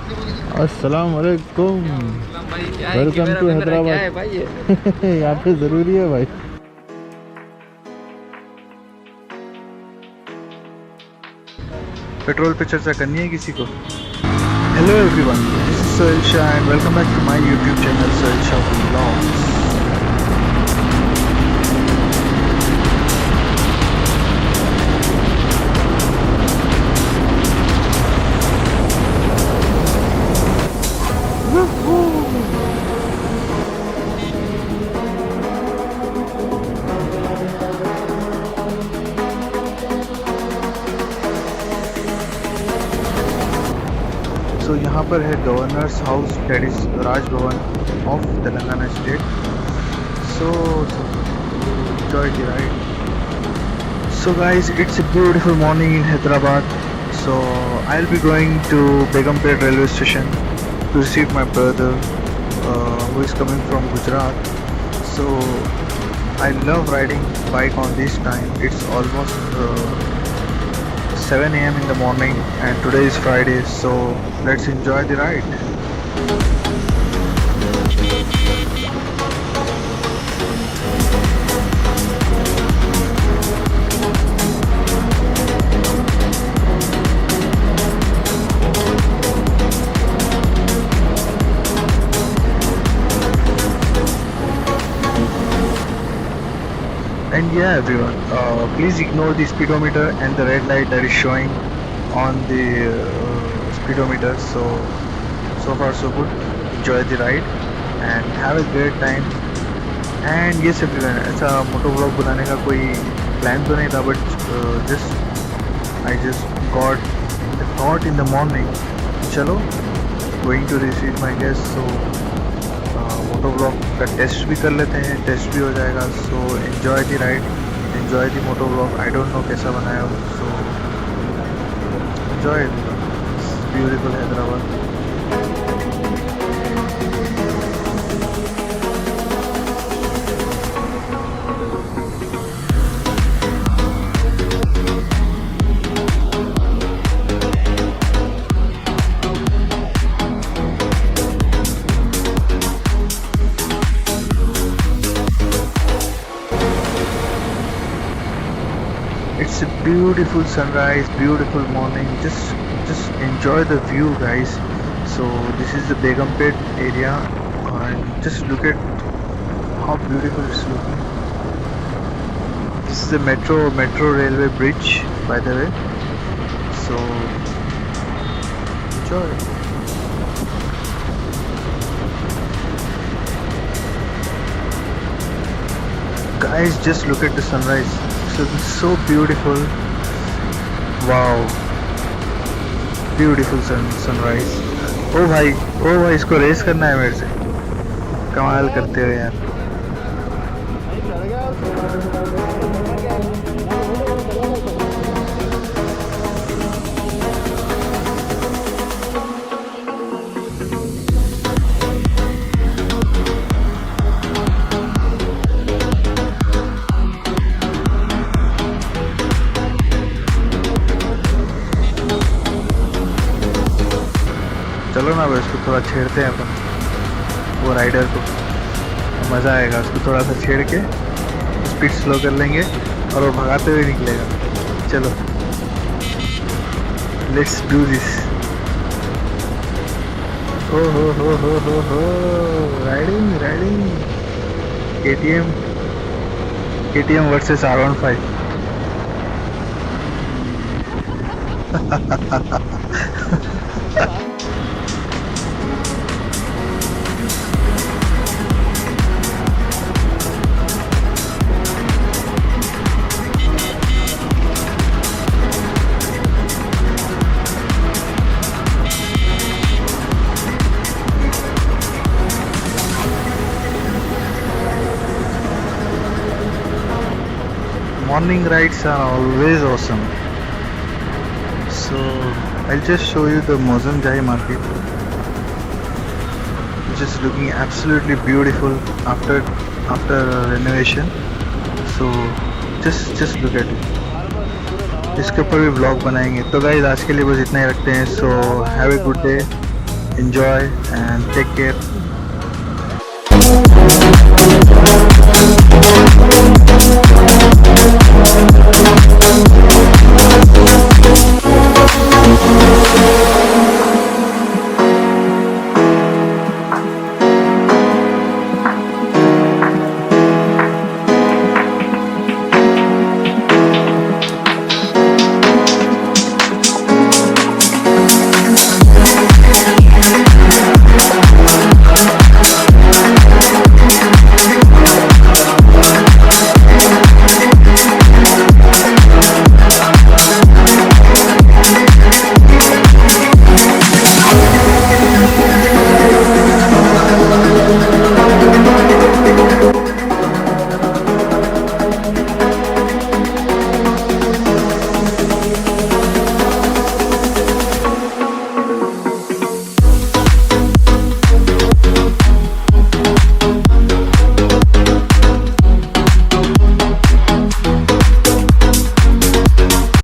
अस्सलाम वालेकुम। भाई क्या है वेलकम कैमरा टू वैमरा क्या है हैदराबाद। भाई ये? यहाँ पे ज़रूरी है भाई। पेट्रोल पे चर्चा करनी है किसी को। Hello everyone, this is Sohail Shah and welcome back to my YouTube channel Sohail Shah vlogs. So यहाँ पर है governor's house, that is Raj Bhavan of Telangana state. So enjoy the ride. So guys, it's a beautiful morning in Hyderabad. So I'll be going to Begumpet railway station to receive my brother who is coming from Gujarat. So I love riding bike on this time. It's almost 7 a.m. in the morning and today is Friday, so let's enjoy the ride. And yeah everyone, please ignore the speedometer and the red light that is showing on the speedometer. So far so good. Enjoy the ride and have a great time. And yes everyone, ऐसा moto vlog बनाने का कोई plan तो नहीं था, but I just got the thought in the morning, चलो going to receive my guest, so moto vlog का test भी कर लेते हैं, टेस्ट भी हो जाएगा. So enjoy the ride, enjoy the moto vlog. I don't know कैसा बनाया हो, so enjoy beautiful Hyderabad. It's a beautiful sunrise, beautiful morning. Just enjoy the view, guys. So this is the Begumpet area, and just look at how beautiful it's looking. This is the metro railway bridge, by the way. So enjoy. Guys, just look at the sunrise. So it's so beautiful. Wow, beautiful sunrise. ओ भाई, इसको race करना है मेरे से. कमाल करते हो यार. चलो ना भाई, उसको थोड़ा छेड़ते हैं अपन, वो राइडर को. मज़ा आएगा. उसको थोड़ा सा छेड़ के स्पीड स्लो कर लेंगे और वो भगाते हुए निकलेगा. चलो, लेट्स डू दिस. हो riding. KTM versus R15. Morning rides are always awesome. So I'll just show you the Mozamjai market, which is looking absolutely beautiful after renovation. So just look at it. इसके ऊपर भी blog बनाएंगे. तो guys आज के लिए बस इतना ही रखते हैं. So have a good day. Enjoy and take care.